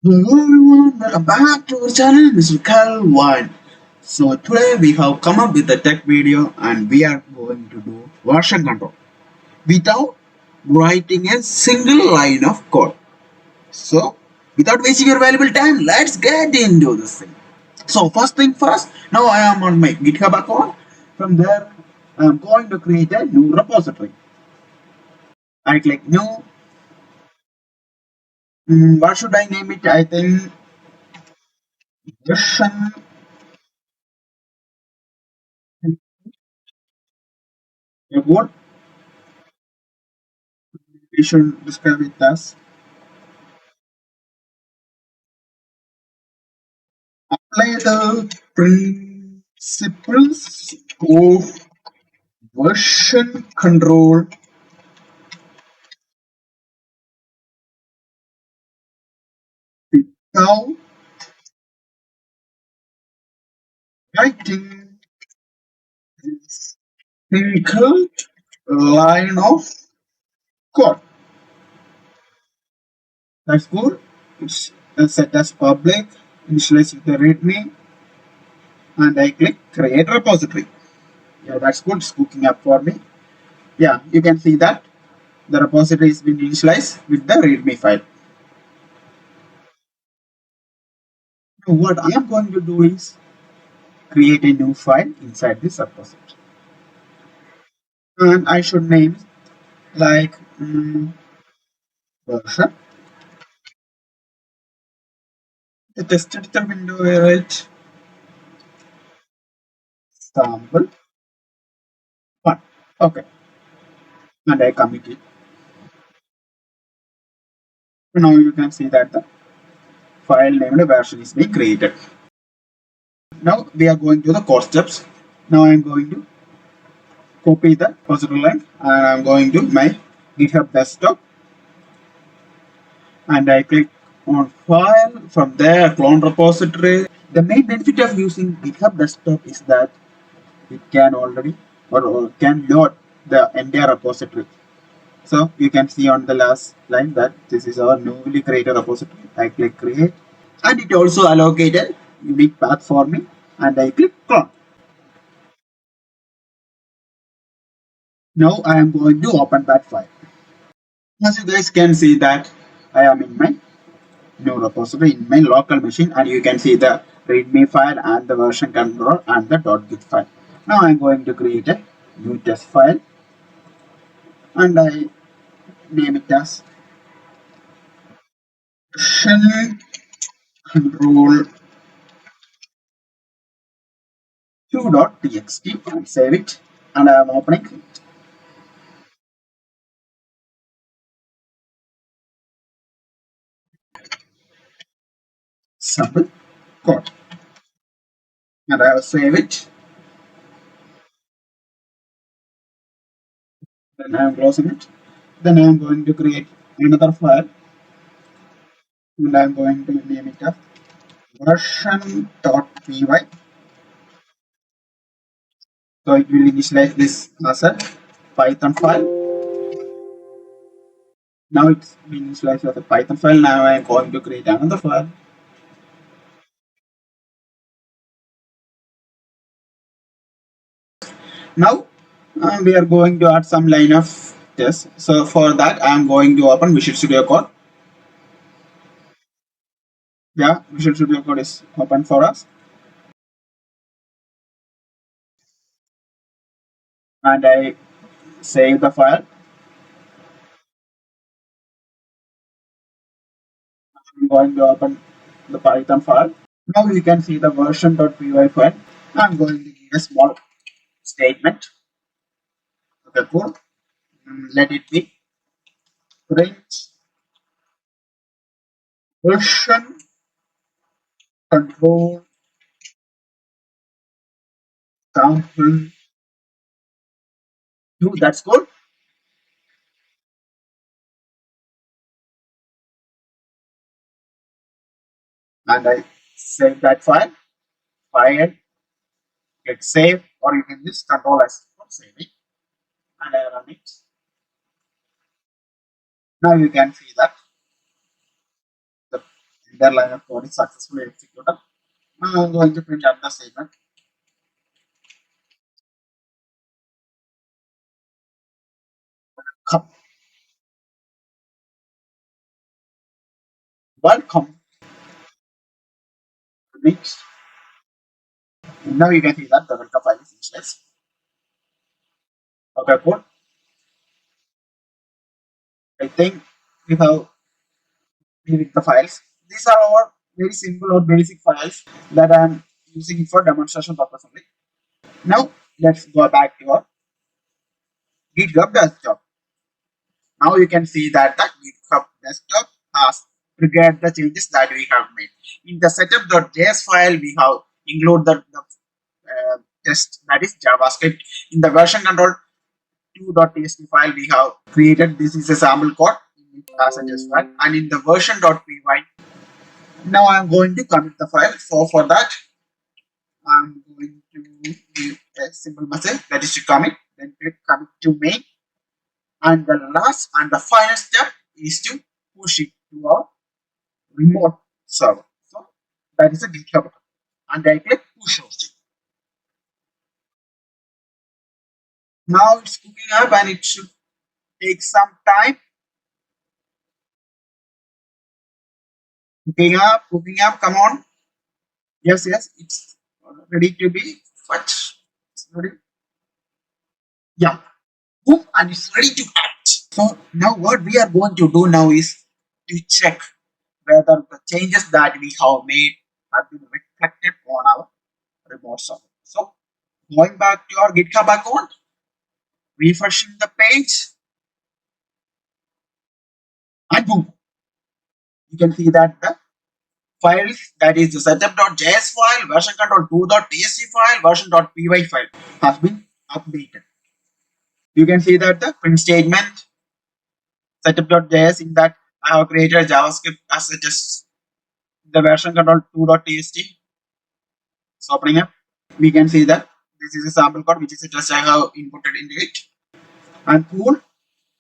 Hello everyone, welcome back to our channel, Mr. Kel. So today we have come up with a tech video and we are going to do version control without writing a single line of code. So without wasting your valuable time, let's get into this thing. So first thing first, now I am on my GitHub account. From there, I am going to create a new repository. I click new. What should I name it? I think version. What we should describe it as apply the principles of version control without writing a single line of code. That's good. It's set as public, initialize with the readme, and I click create repository. Yeah, that's good. It's cooking up for me. Yeah, you can see that the repository has been initialized with the readme file. Now, what I am going to do is create a new file inside this repository. And I should name like version. The test editor window where it sample one. Okay, and I commit it. Now you can see that the file named version is being created. Now we are going to the code steps. Now I am going to copy the repository link and I am going to my GitHub desktop and I click on file. From there, clone repository. The main benefit of using GitHub desktop is that it can already or can load the entire repository. So you can see on the last line that this is our newly created repository. I click create and it also allocated unique path for me and I click clone. Now I am going to open that file. As you guys can see that I am in my new repository in my local machine and you can see the readme file and the version control and the .git file. Now I am going to create a new test file and I name it as version control 2.txt and save it and I am opening it. Sample code and I will save it. Then I am closing it. Then I am going to create another file and I am going to name it as version.py. So it will initialize this as a Python file. Now it's been initialized as a Python file. Now I am going to create another file. Now we are going to add some line of test. So for that I am going to open Visual Studio Code. Yeah, Visual Studio Code is open for us. And I save the file. I'm going to open the Python file. Now you can see the version.py file. I'm going to give a small statement. Okay, cool. Let it be print version control sample 2. That's good. And I save that file. File, get save, or you can just control S for saving. And I run it. Now you can see that the Their line of code is successfully executed. Now I'm going to print out the statement. Welcome. Next. Now you can see that the welcome file is initialized. Okay, cool. I think we have viewed the files. These are our very simple or basic files that I'm using for demonstration purpose only. Now let's go back to our GitHub desktop. Now you can see that the GitHub desktop has triggered the changes that we have made. In the setup.js file, we have include the test, that is JavaScript. In the version control 2.tsp file, we have created this is a sample code as a test file, and in the version.py, now I am going to commit the file. So for that, I'm going to give a simple message, that is to commit. Then click commit to main, and the last and the final step is to push it to our remote server. So that is a GitHub, and I click push hosting. Now it's cooking up and it should take some time. Cooking up, come on. Yes, it's ready to be fetched. It's ready. Yeah, boom, and it's ready to act. So now what we are going to do now is to check whether the changes that we have made have been reflected on our remote server. So going back to our GitHub account, refreshing the page, and boom, you can see that the files, that is the setup.js file, version control 2.tsc file, version.py file has been updated. You can see that the print statement, setup.js, in that I have created JavaScript as it is the version control 2.tst. So opening up, we can see that this is a sample code which is a test I have inputted into it. And cool.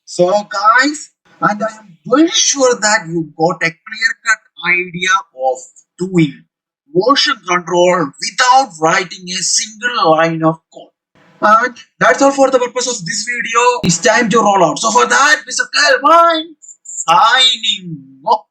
So guys, and I am very sure that you got a clear-cut idea of doing version control without writing a single line of code. And that's all for the purpose of this video. It's time to roll out. So for that, Mr. Kelvin signing off.